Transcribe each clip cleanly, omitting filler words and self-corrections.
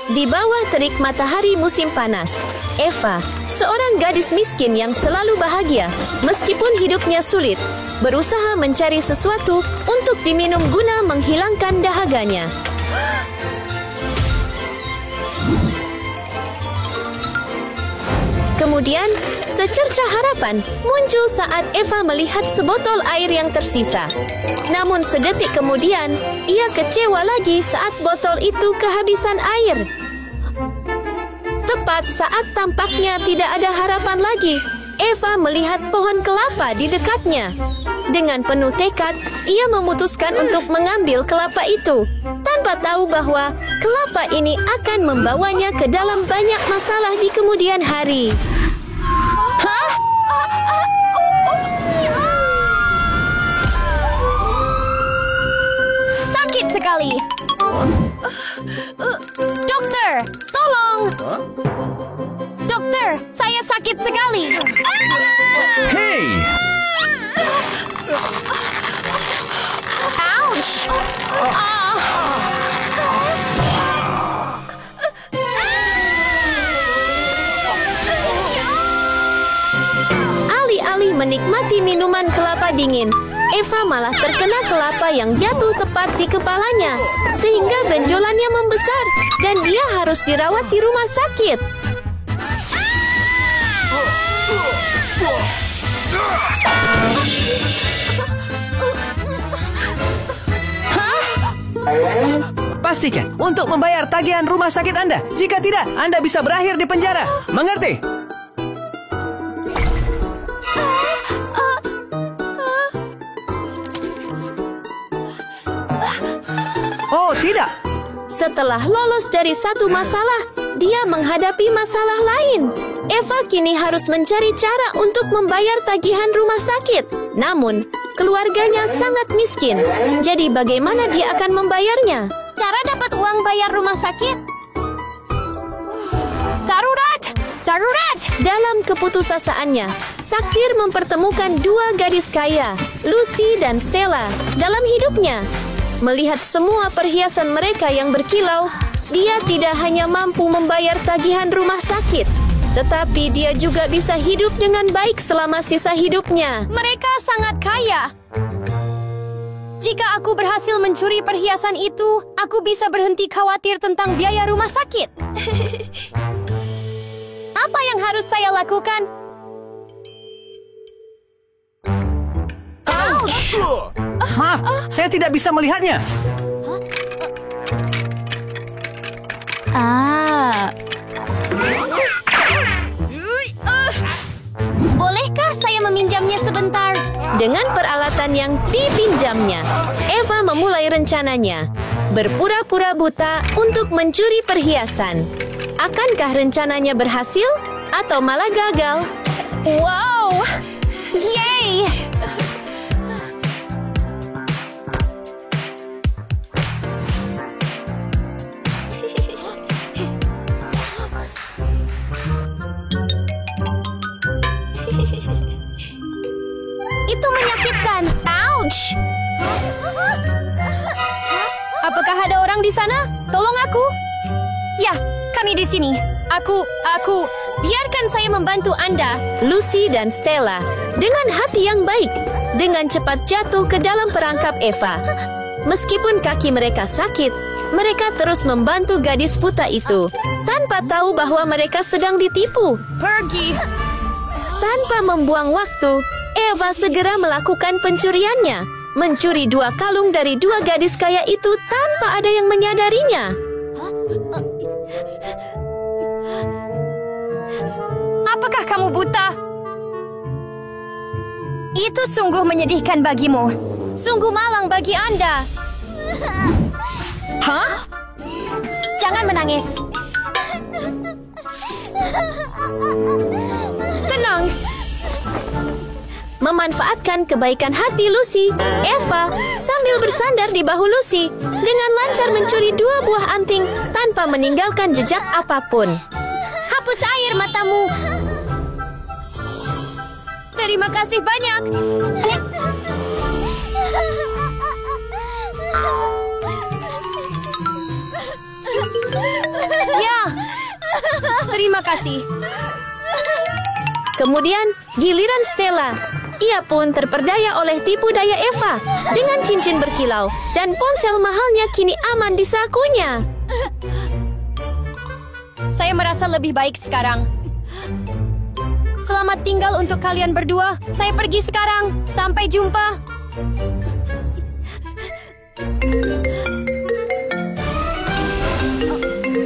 Di bawah terik matahari musim panas, Eva, seorang gadis miskin yang selalu bahagia meskipun hidupnya sulit, berusaha mencari sesuatu untuk diminum guna menghilangkan dahaganya. Kemudian, secercah harapan muncul saat Eva melihat sebotol air yang tersisa. Namun sedetik kemudian, ia kecewa lagi saat botol itu kehabisan air. Tepat saat tampaknya tidak ada harapan lagi, Eva melihat pohon kelapa di dekatnya. Dengan penuh tekad, ia memutuskan untuk mengambil kelapa itu, tanpa tahu bahwa kelapa ini akan membawanya ke dalam banyak masalah di kemudian hari. Hah? Sakit sekali. Dokter, tolong. Dokter, saya sakit sekali. Hei! Ouch! Alih-alih menikmati minuman kelapa dingin, Eva malah terkena kelapa yang jatuh tepat di kepalanya, sehingga benjolannya membesar dan dia harus dirawat di rumah sakit. Pastikan untuk membayar tagihan rumah sakit Anda. Jika tidak, Anda bisa berakhir di penjara. Mengerti? Oh, tidak. Setelah lolos dari satu masalah, dia menghadapi masalah lain. Eva kini harus mencari cara untuk membayar tagihan rumah sakit. Namun, keluarganya sangat miskin. Jadi bagaimana dia akan membayarnya? Cara dapat uang bayar rumah sakit? Darurat! Darurat! Dalam keputusasaannya, takdir mempertemukan dua gadis kaya, Lucy dan Stella, dalam hidupnya. Melihat semua perhiasan mereka yang berkilau, dia tidak hanya mampu membayar tagihan rumah sakit, tetapi dia juga bisa hidup dengan baik selama sisa hidupnya. Mereka sangat kaya. Jika aku berhasil mencuri perhiasan itu, aku bisa berhenti khawatir tentang biaya rumah sakit. Apa yang harus saya lakukan? Ouch! Maaf, saya tidak bisa melihatnya. Bolehkah saya meminjamnya sebentar? Dengan peralatan yang dipinjamnya, Eva memulai rencananya, berpura-pura buta untuk mencuri perhiasan. Akankah rencananya berhasil atau malah gagal? Wow! Yay! Itu menyakitkan. Ouch! Apakah ada orang di sana? Tolong aku. Ya, kami di sini. Biarkan saya membantu Anda. Lucy dan Stella, dengan hati yang baik, dengan cepat jatuh ke dalam perangkap Eva. Meskipun kaki mereka sakit, mereka terus membantu gadis buta itu, tanpa tahu bahwa mereka sedang ditipu. Pergi. Tanpa membuang waktu, Eva segera melakukan pencuriannya, mencuri 2 kalung dari 2 gadis kaya itu tanpa ada yang menyadarinya. Apakah kamu buta? Itu sungguh menyedihkan bagimu. Sungguh malang bagi Anda. Hah? Jangan menangis. Tenang. Memanfaatkan kebaikan hati Lucy, Eva sambil bersandar di bahu Lucy dengan lancar mencuri 2 buah anting tanpa meninggalkan jejak apapun. Hapus air matamu. Terima kasih banyak. Terima kasih. Kemudian giliran Stella. Ia pun terperdaya oleh tipu daya Eva dengan cincin berkilau dan ponsel mahalnya kini aman di sakunya. Saya merasa lebih baik sekarang. Selamat tinggal untuk kalian berdua. Saya pergi sekarang. Sampai jumpa.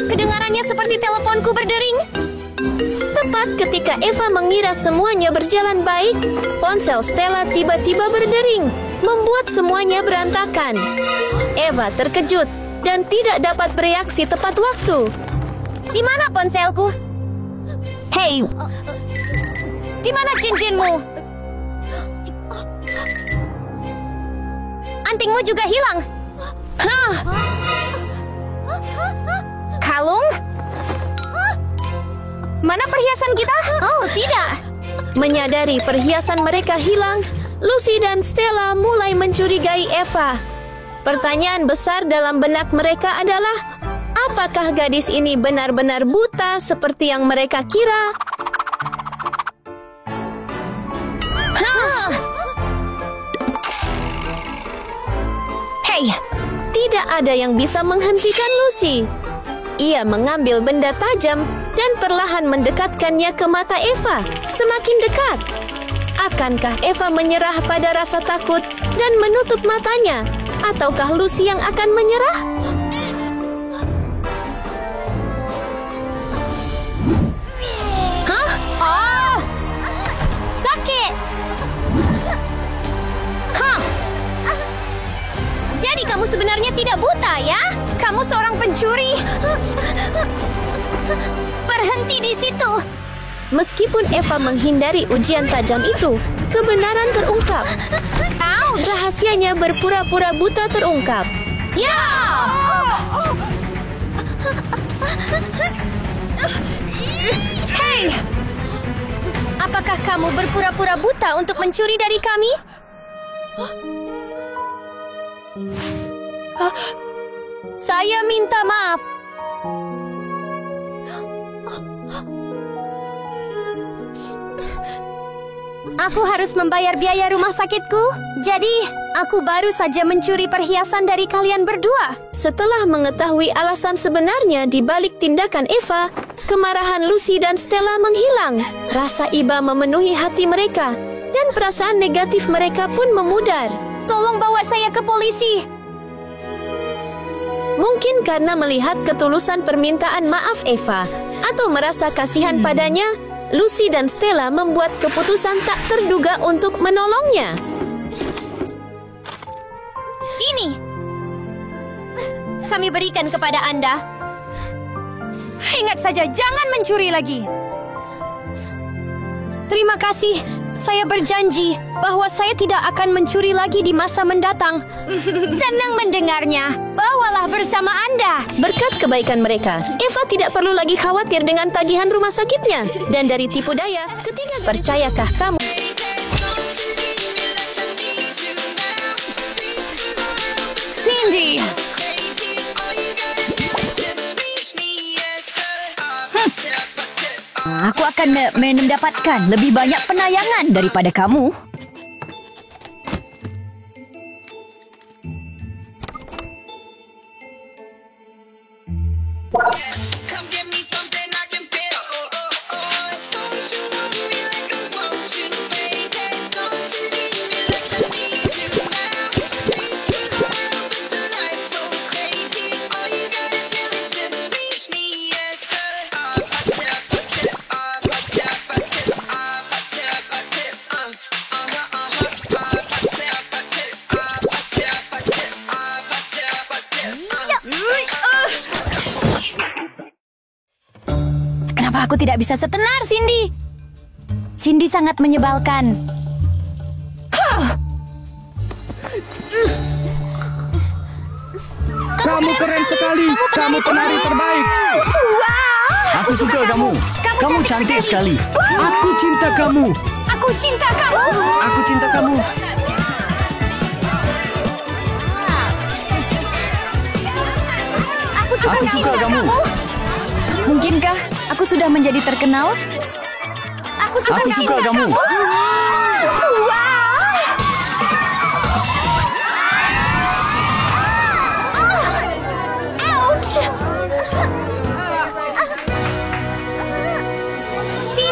Kedengarannya seperti teleponku berdering. Tepat ketika Eva mengira semuanya berjalan baik, ponsel Stella tiba-tiba berdering, membuat semuanya berantakan. Eva terkejut dan tidak dapat bereaksi tepat waktu. Di mana ponselku? Hei, di mana cincinmu? Antingmu juga hilang. Hah? Kalung? Mana perhiasan kita? Oh, tidak. Menyadari perhiasan mereka hilang, Lucy dan Stella mulai mencurigai Eva. Pertanyaan besar dalam benak mereka adalah, apakah gadis ini benar-benar buta seperti yang mereka kira? Hei, tidak ada yang bisa menghentikan Lucy. Ia mengambil benda tajam dan perlahan mendekatkannya ke mata Eva. Semakin dekat. Akankah Eva menyerah pada rasa takut dan menutup matanya? Ataukah Lucy yang akan menyerah? Hah? Oh! Sakit! Hah? Jadi kamu sebenarnya tidak buta, ya? Kamu seorang pencuri. Berhenti di situ. Meskipun Eva menghindari ujian tajam itu, kebenaran terungkap. Ouch! Rahasianya berpura-pura buta terungkap. Ya! Hei! Apakah kamu berpura-pura buta untuk mencuri dari kami? Saya minta maaf. Aku harus membayar biaya rumah sakitku. Jadi, aku baru saja mencuri perhiasan dari kalian berdua. Setelah mengetahui alasan sebenarnya di balik tindakan Eva, kemarahan Lucy dan Stella menghilang. Rasa iba memenuhi hati mereka, dan perasaan negatif mereka pun memudar. Tolong bawa saya ke polisi. Mungkin karena melihat ketulusan permintaan maaf Eva, atau merasa kasihan padanya, Lucy dan Stella membuat keputusan tak terduga untuk menolongnya. Ini kami berikan kepada Anda. Ingat saja, jangan mencuri lagi. Terima kasih. Saya berjanji bahwa saya tidak akan mencuri lagi di masa mendatang. Senang mendengarnya. Bawalah bersama Anda. Berkat kebaikan mereka, Eva tidak perlu lagi khawatir dengan tagihan rumah sakitnya. Dan dari tipu daya, percayakah kamu? Cindy. Aku akan mendapatkan lebih banyak penayangan daripada kamu. Kenapa aku tidak bisa setenar, Cindy? Cindy sangat menyebalkan. Kamu keren sekali. Kamu penari terbaik. Aku suka kamu. Kamu cantik sekali. Aku cinta kamu. Aku cinta kamu. Aku cinta kamu. Aku suka cinta kamu. Mungkinkah aku Aku sudah menjadi terkenal. Aku suka Aku suka kamu.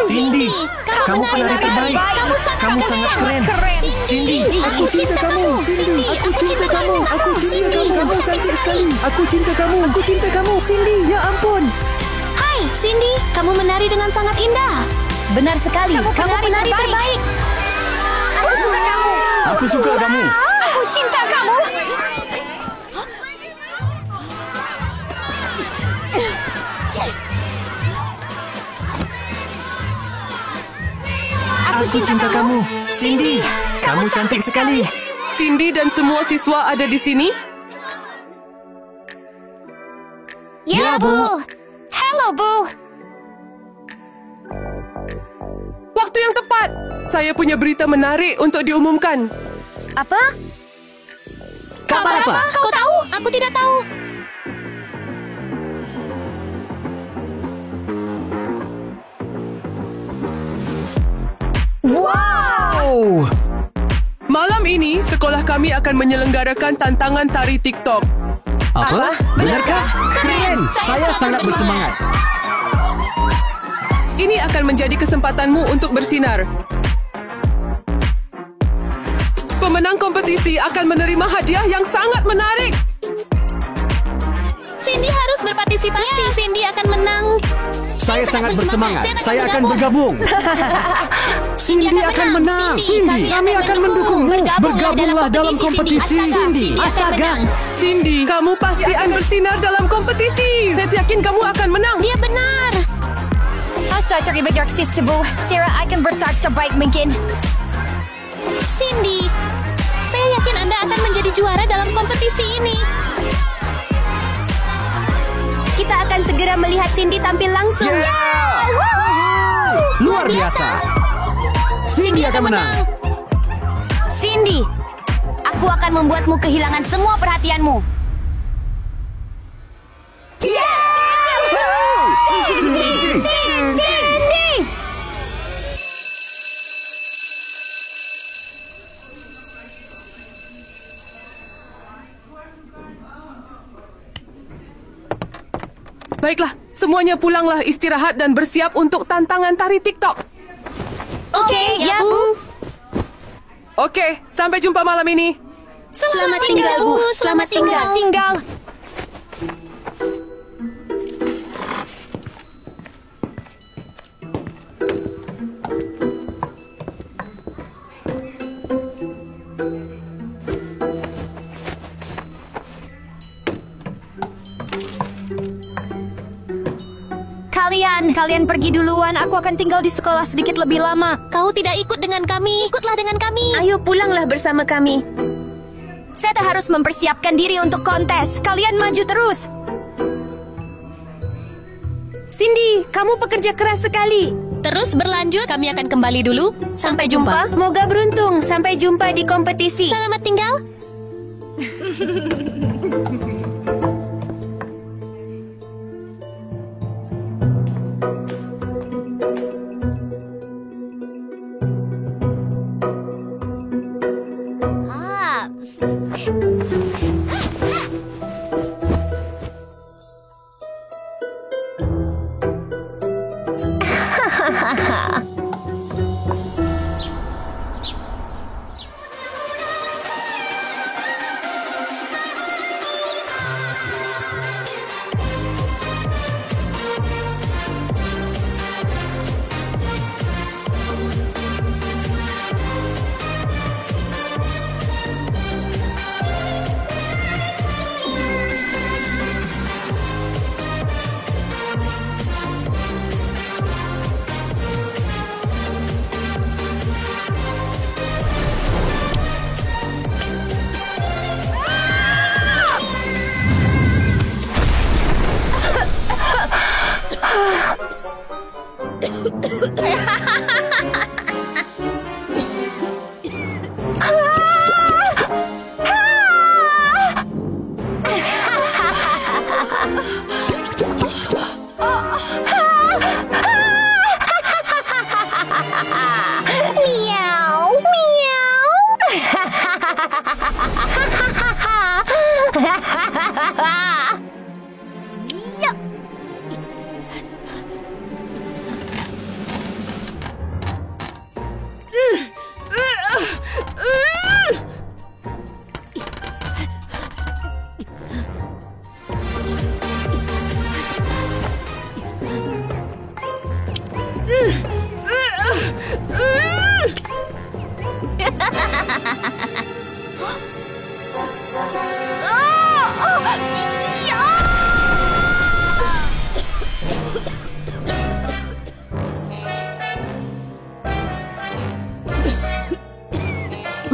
Cindy, kamu penari terbaik. Kamu sangat keren. Cindy, aku cinta kamu. Cindy, aku cinta kamu. Aku cinta kamu. Kamu cantik sekali. Aku cinta kamu. Aku cinta kamu. Cindy, ya ampun. Hai, Cindy, kamu menari dengan sangat indah. Benar sekali. Kamu penari terbaik. Aku suka kamu. Aku suka kamu. Aku cinta kamu. Aku cinta kamu. Cindy, kamu cantik sekali. Cindy dan semua siswa ada di sini? Ya, Bu. Halo, Bu. Waktu yang tepat. Saya punya berita menarik untuk diumumkan. Apa? Kabar apa? Kau tahu? Aku tidak tahu. Wow! Malam ini, sekolah kami akan menyelenggarakan tantangan tari TikTok. Apa? Benarkah? Keren. Saya sangat bersemangat. Ini akan menjadi kesempatanmu untuk bersinar. Pemenang kompetisi akan menerima hadiah yang sangat menarik. Cindy harus berpartisipasi. Cindy akan menang. Saya sangat bersemangat. Dia Saya akan bergabung. Cindy akan menang. Cindy, kami akan mendukungmu. Bergabunglah dalam kompetisi. Cindy, astaga. Cindy, kamu pasti akan bersinar dalam kompetisi. Saya yakin kamu akan menang. Dia benar. Asa terlibat darksis tubuh. Sarah akan berstart terbaik mungkin. Cindy, saya yakin Anda akan menjadi juara dalam kompetisi ini. Kita akan segera melihat Cindy tampil langsung. Luar biasa. Cindy akan menang. Cindy, aku akan membuatmu kehilangan semua perhatianmu. Baiklah, semuanya pulanglah istirahat dan bersiap untuk tantangan tari TikTok. Oke, ya, Bu. Oke, sampai jumpa malam ini. Selamat tinggal, Bu. Selamat tinggal. Kalian pergi duluan. Aku akan tinggal di sekolah sedikit lebih lama. Kau tidak ikut dengan kami. Ikutlah dengan kami. Ayo pulanglah bersama kami. Saya harus mempersiapkan diri untuk kontes. Kalian maju terus. Cindy, kamu pekerja keras sekali. Terus berlanjut. Kami akan kembali dulu. Sampai jumpa. Semoga beruntung. Sampai jumpa di kompetisi. Selamat tinggal.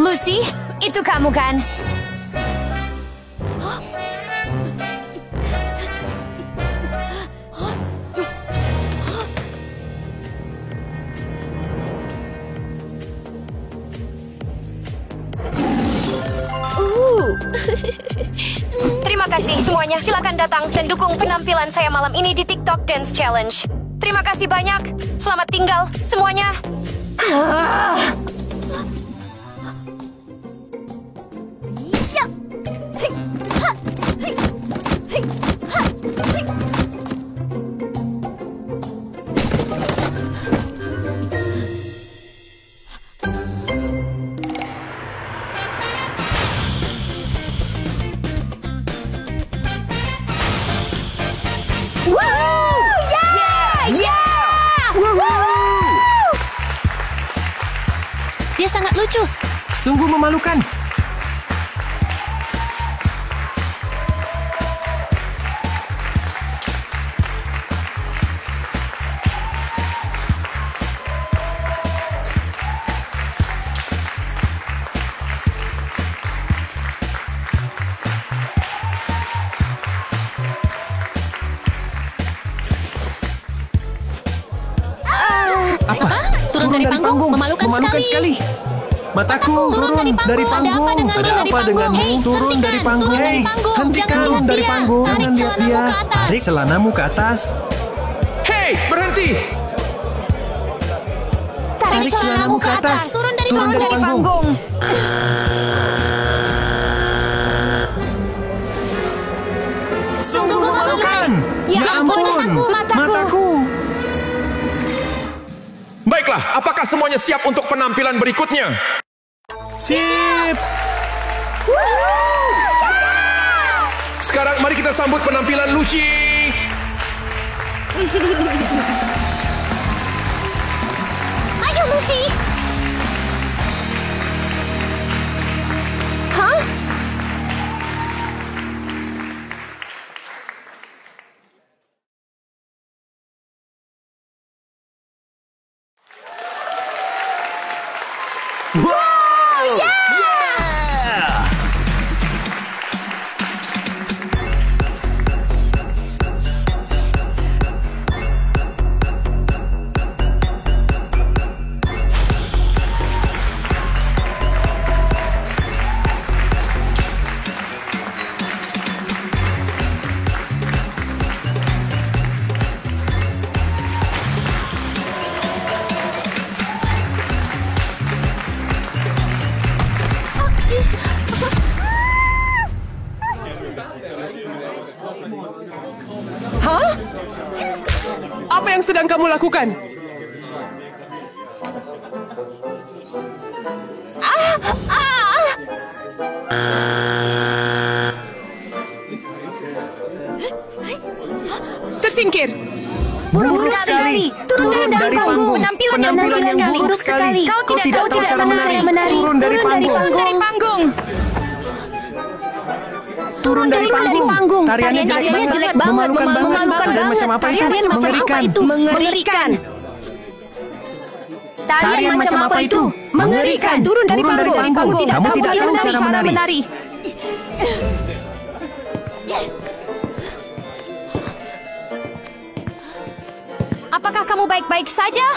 Lucy, itu kamu kan? Terima kasih semuanya. Silakan datang dan dukung penampilan saya malam ini di TikTok Dance Challenge. Terima kasih banyak. Selamat tinggal semuanya. Dia sangat lucu. Sungguh memalukan. Apa? Turun dari panggung. Memalukan sekali. Mataku turun dari panggung. Ada apa denganmu? Hey, turun dari panggung. Hentikan. Turun dari panggung. Jangan lihat dia. Tarik celanamu ke atas. Hei, berhenti! Tarik celanamu ke atas. Turun dari panggung. Sungguh memalukan. Ya ampun, mataku. Baiklah, apakah semuanya siap untuk penampilan berikutnya? Sip. Sekarang mari kita sambut penampilan Lucy. Ayo, Lucy. Hah? Hah? Apa yang sedang kamu lakukan? Tersingkir. Buruk sekali. Turun dari panggung. Penampilan yang buruk sekali. Kau tidak tahu cara menari. Turun dari panggung. Turun dari panggung. Tariannya jelek banget. Memalukan banget. Dan macam apa itu? Mengerikan. Tarian macam apa itu? Mengerikan. Turun dari panggung. Kamu tidak tahu cara menari. Apakah kamu baik-baik saja?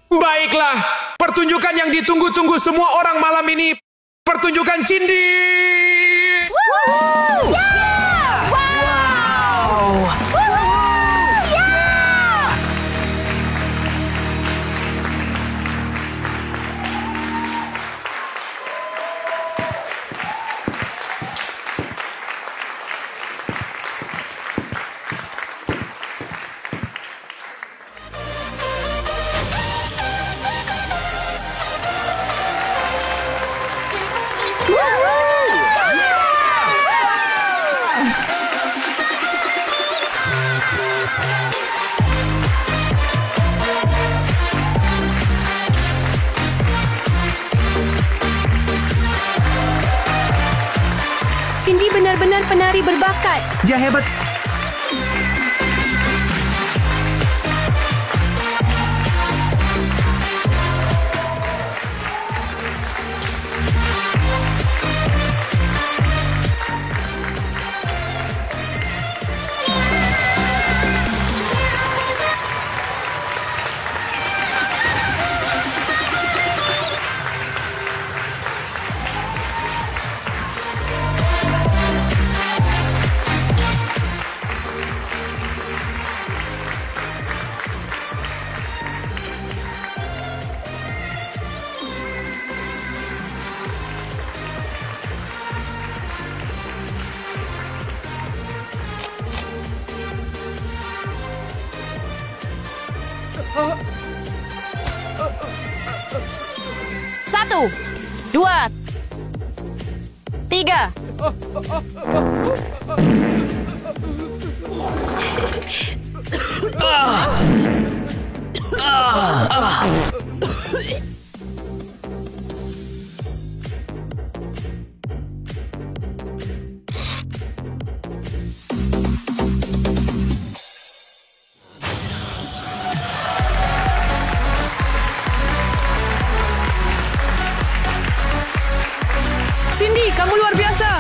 Baiklah, pertunjukan yang ditunggu-tunggu semua orang malam ini. Pertunjukan Cindis. Cindy benar-benar penari berbakat. Dia hebat. 1, 2, 3. Cindy, kamu luar biasa.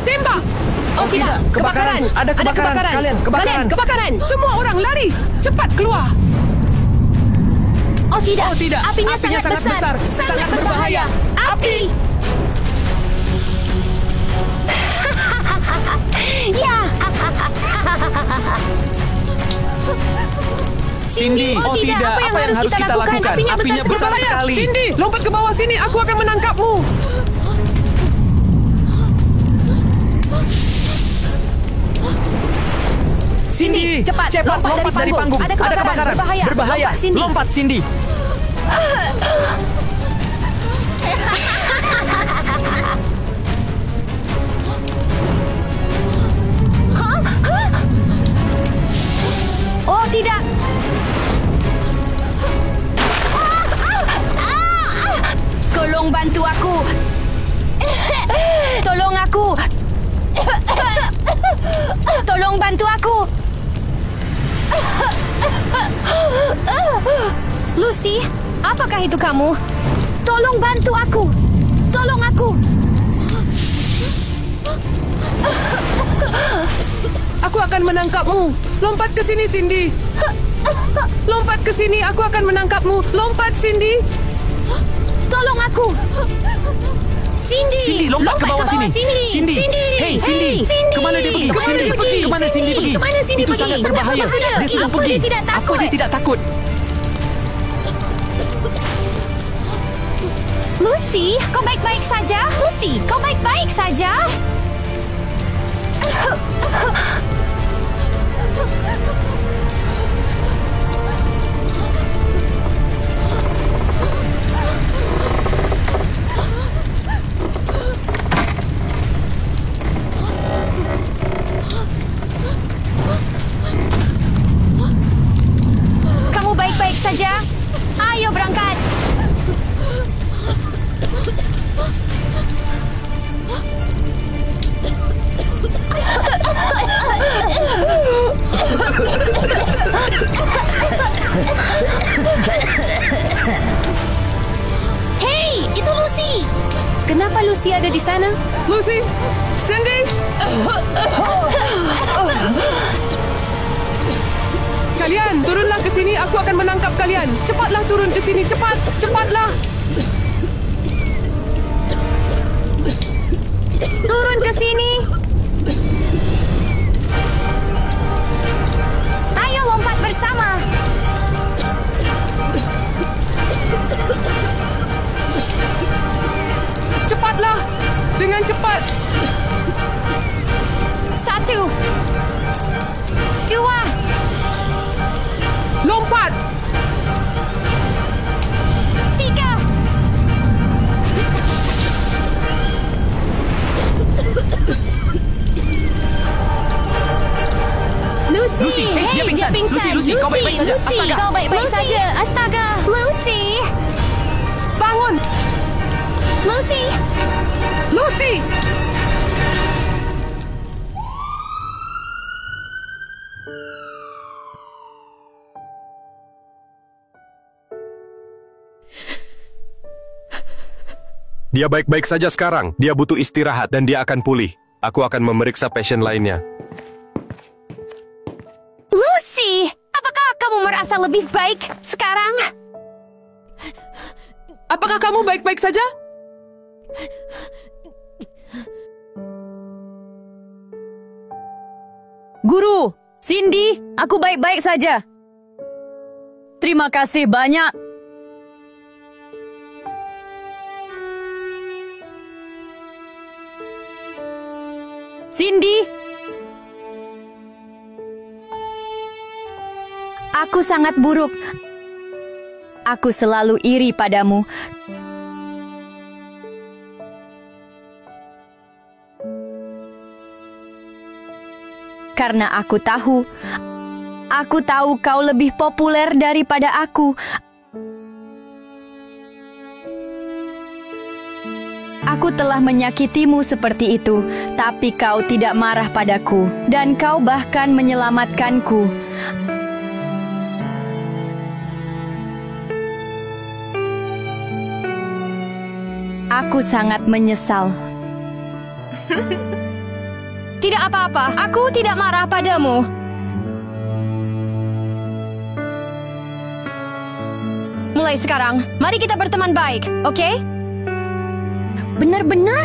Tembak! Oh tidak, kebakaran. Ada kebakaran. Kalian, kebakaran. Semua orang lari. Cepat keluar. Oh tidak, Apinya sangat besar. Sangat berbahaya. Api! Ya, Cindy, oh tidak, apa yang harus kita lakukan? Apinya besar sekali. Cindy, lompat ke bawah sini. Aku akan menangkapmu. Cindy, cepat lompat dari panggung. Ada kebakaran. Berbahaya. Lompat, Cindy. oh tidak. Tolong bantu aku. Tolong aku. Tolong bantu aku. Lucy, apakah itu kamu? Tolong bantu aku. Tolong aku. Aku akan menangkapmu. Lompat ke sini, Cindy. Lompat ke sini. Aku akan menangkapmu. Lompat, Cindy. Tolong aku. Cindy, lompat ke bawah sini. Cindy. Hey, Cindy. Kemana dia pergi? Kemana Cindy pergi? Itu sangat berbahaya. Dia sudah pergi. Apa dia tidak takut? Lucy, kau baik-baik saja? Lucy, kau baik-baik saja? Kamu baik-baik saja? Ayo berangkat. Hei, itu Lucy. Kenapa Lucy ada di sana? Lucy, Cindy. Kalian, turunlah ke sini. Aku akan menangkap kalian. Cepatlah turun ke sini. Cepatlah. Turun ke sini. Ayo lompat bersama. Cepatlah. Dengan cepat. 1, 2. Lompat. 3. Lucy, dia pingsan. Lucy, kau baik-baik saja. Astaga. Kau baik-baik saja. Astaga. Lucy. Bangun. Lucy. Dia baik-baik saja sekarang. Dia butuh istirahat dan dia akan pulih. Aku akan memeriksa pasien lainnya. Lucy, apakah kamu merasa lebih baik sekarang? Apakah kamu baik-baik saja? Guru, Cindy, aku baik-baik saja. Terima kasih banyak. Cindy! Aku sangat buruk. Aku selalu iri padamu. Karena aku tahu kau lebih populer daripada aku. Aku telah menyakitimu seperti itu, tapi kau tidak marah padaku, dan kau bahkan menyelamatkanku. Aku sangat menyesal. Tidak apa-apa, aku tidak marah padamu. Mulai sekarang, mari kita berteman baik, oke? Benar-benar?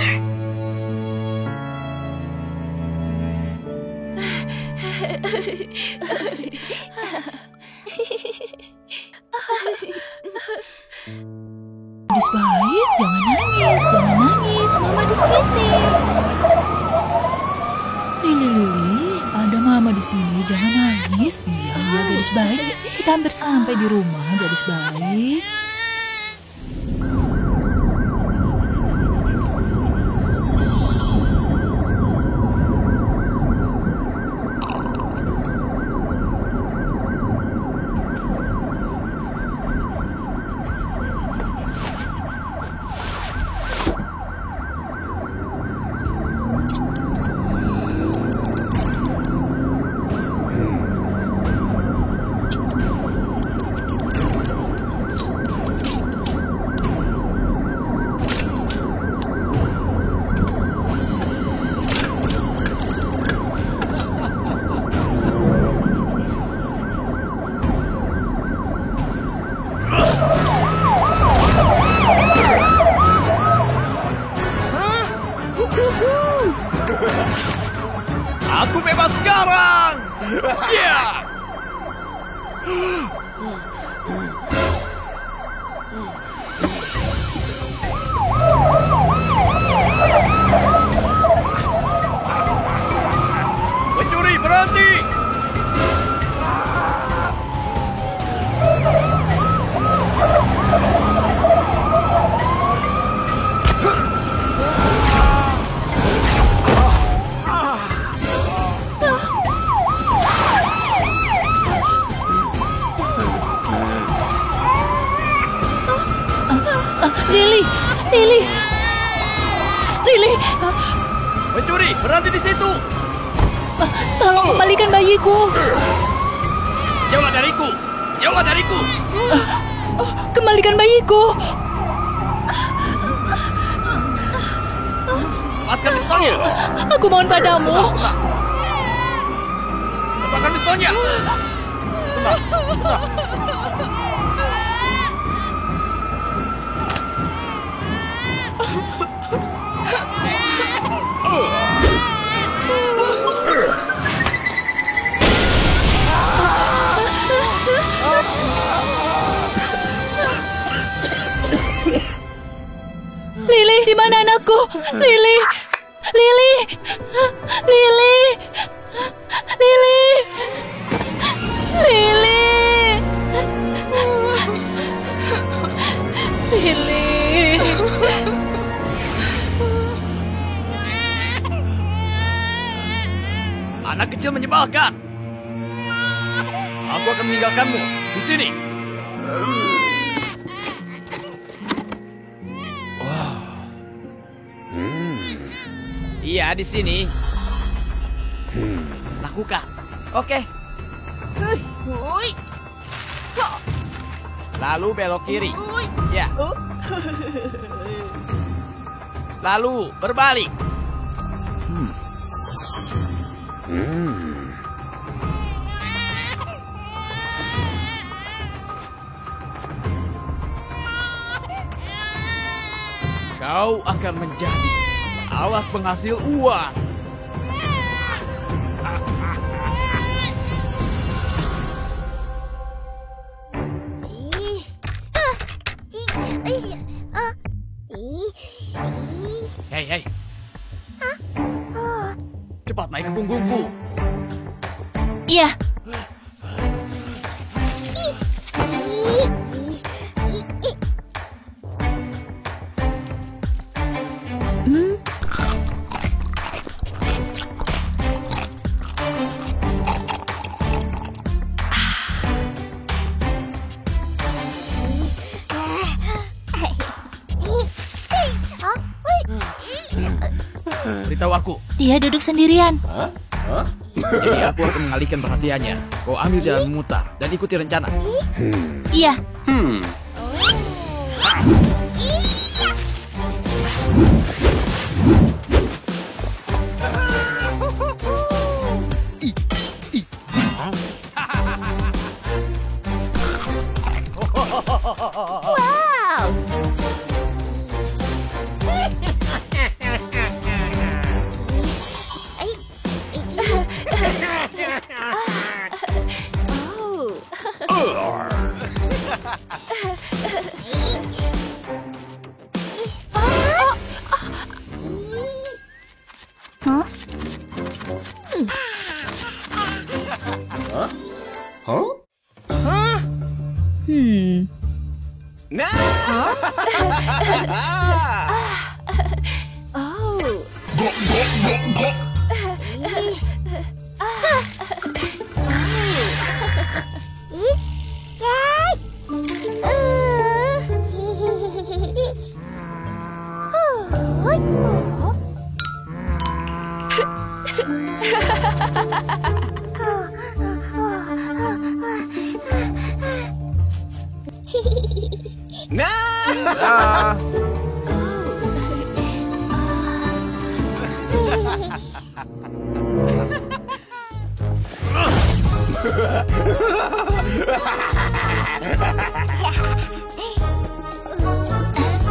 Gadis baik, jangan nangis, jangan nangis. Mama di sini. Lili, ada Mama di sini, jangan nangis. Iya, gadis baik. Kita hampir sampai di rumah, gadis baik. Aku bebas sekarang! Yeah! Pencuri, berhenti! Lili! Pencuri, berhenti di situ! Tolong kembalikan bayiku! Jauhlah dariku! Jauhlah dariku! Kembalikan bayiku! Lepaskan pistolnya! Aku mohon padamu! Lepaskan pistolnya! Lili, di mana anakku? Lili! Lili! Lili! Lili! Lili! Lili! Anak kecil menyebalkan. Aku akan meninggalkanmu di sini. Iya, di sini. Lakukan. Oke. Lalu belok kiri. Ya. Lalu berbalik. Kau akan menjadi alat penghasil uang. Hei. Cepat naik ke punggungku. Iya. Beritahu aku. Dia duduk sendirian. Jadi aku akan mengalihkan perhatiannya. Kau ambil jalan memutar dan ikuti rencana. Iya.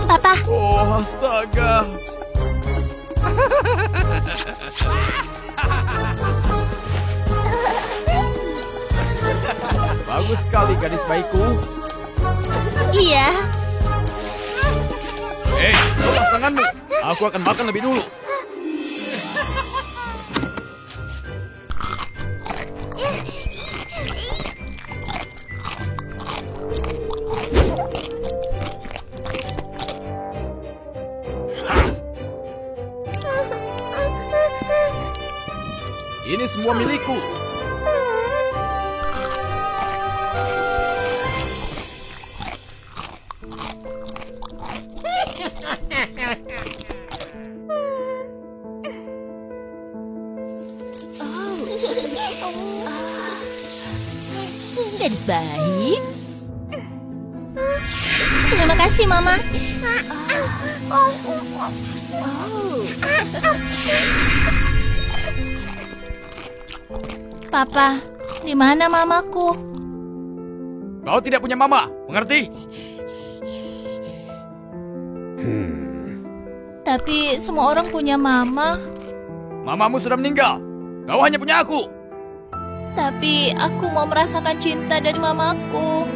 Papa. Oh, astaga. Bagus sekali gadis baikku. Iya. Hei, lepas tanganmu. Aku akan makan lebih dulu. Ini semua milikku. Gadis baik. Terima kasih, Mama. Papa, di mana mamaku? Kau tidak punya mama, mengerti? Tapi semua orang punya mama. Mamamu sudah meninggal. Kau hanya punya aku. Tapi aku mau merasakan cinta dari mamaku.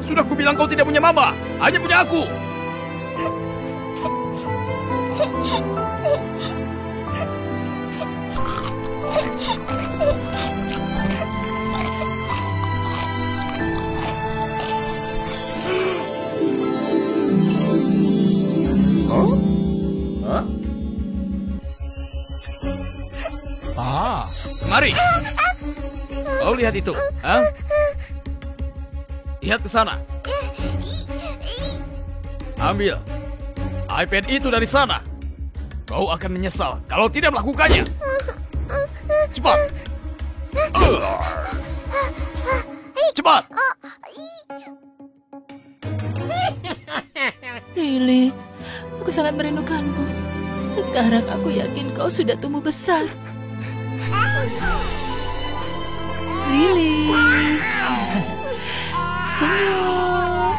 Sudah kubilang kau tidak punya mama, hanya punya aku. Mari. Kau lihat itu, Lihat ke sana. Ambil iPad itu dari sana. Kau akan menyesal kalau tidak melakukannya. Cepat. Cepat. Lily, aku sangat merindukanmu. Sekarang aku yakin kau sudah tumbuh besar. Lily, senyum.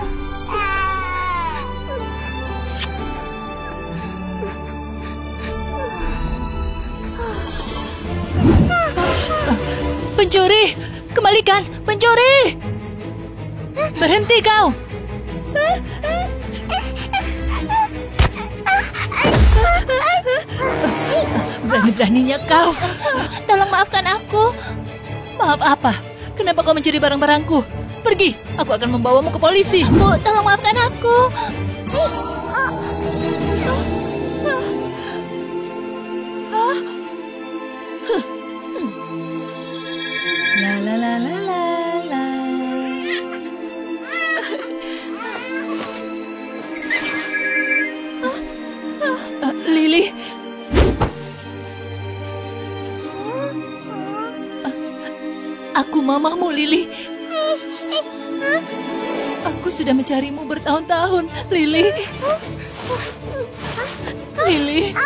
Pencuri, kembalikan, pencuri! Berhenti kau! Berani Berani-beraninya kau. Tolong maafkan aku. Maaf apa? Kenapa kau mencuri barang-barangku? Pergi, aku akan membawamu ke polisi. Bu, tolong maafkan aku. La la la la la la. Lily. Aku mamamu, Lily. Aku sudah mencarimu bertahun-tahun, Lily. Lily.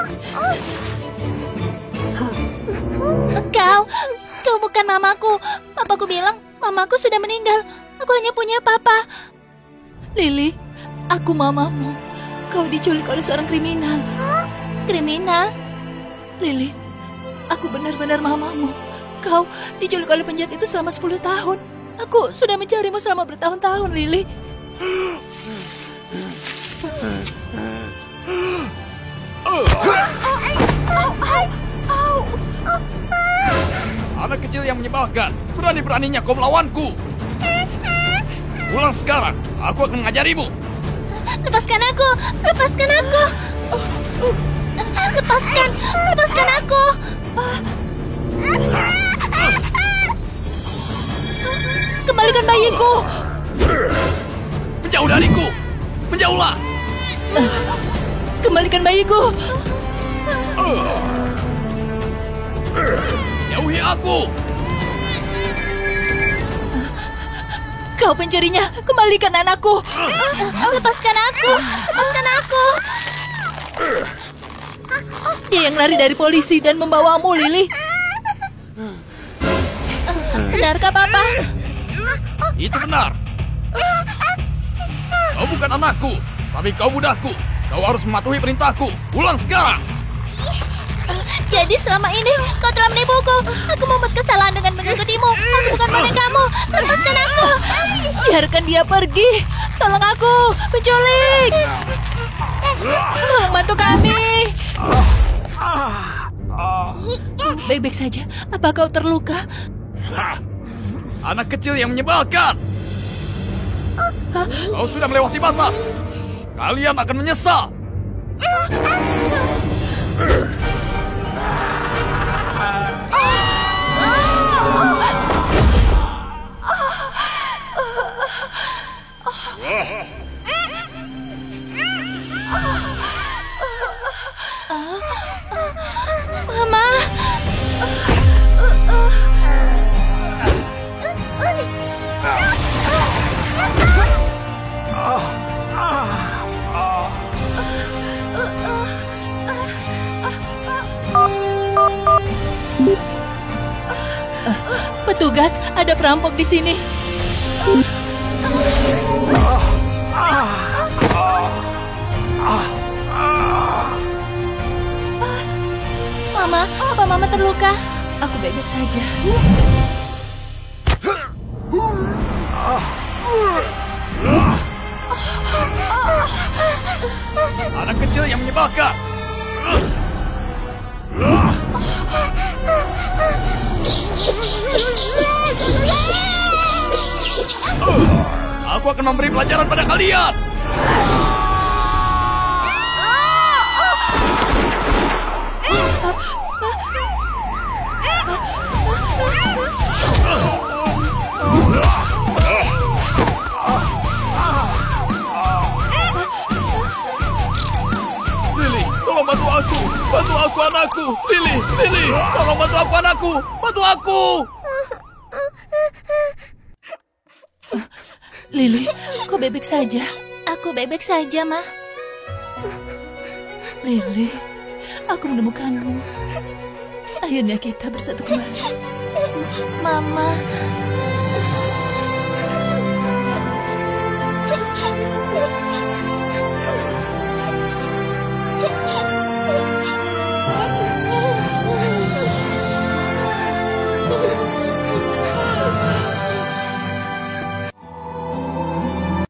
Kau bukan mamaku. Papaku bilang mamaku sudah meninggal. Aku hanya punya papa. Lily, aku mamamu. Kau diculik oleh seorang kriminal. Kriminal? Lily, aku benar-benar mamamu. Kau diculik oleh penjahat itu selama 10 tahun. Aku sudah mencarimu selama bertahun-tahun, Lily. Anak kecil yang menyebalkan. Berani-beraninya kau melawanku. Pulang sekarang. Aku akan mengajarimu. Lepaskan aku. Lepaskan aku. Lepaskan aku. Kembalikan bayiku. Menjauh dariku. Menjauhlah. Kembalikan bayiku. Jauhi aku. Kau pencurinya. Kembalikan anakku. Lepaskan aku. Lepaskan aku. Dia yang lari dari polisi dan membawamu, Lily. Benarkah, Papa? Itu benar. Kau bukan anakku, tapi kau budakku. Kau harus mematuhi perintahku. Pulang sekarang. Jadi selama ini kau telah menipuku. Aku membuat kesalahan dengan mengikutimu. Aku bukan bonekamu. Lepaskan aku. Biarkan dia pergi. Tolong aku, penculik. Tolong bantu kami. Baik-baik saja. Apa kau terluka? Hah. Anak kecil yang menyebalkan. Kau sudah melewati batas. Kalian akan menyesal. Mama. Petugas, ada perampok di sini. Mama, apa Mama terluka? Aku baik-baik saja. Anak kecil yang menyebalkan. Aku akan memberi pelajaran pada kalian. Lily, tolong bantu aku. Bantu aku anakku. Lily, tolong bantu aku anakku. Bantu aku. Lily, kau baik-baik saja. Aku baik-baik saja, Ma. Lily, aku menemukanmu. Akhirnya kita bersatu kembali. Mama.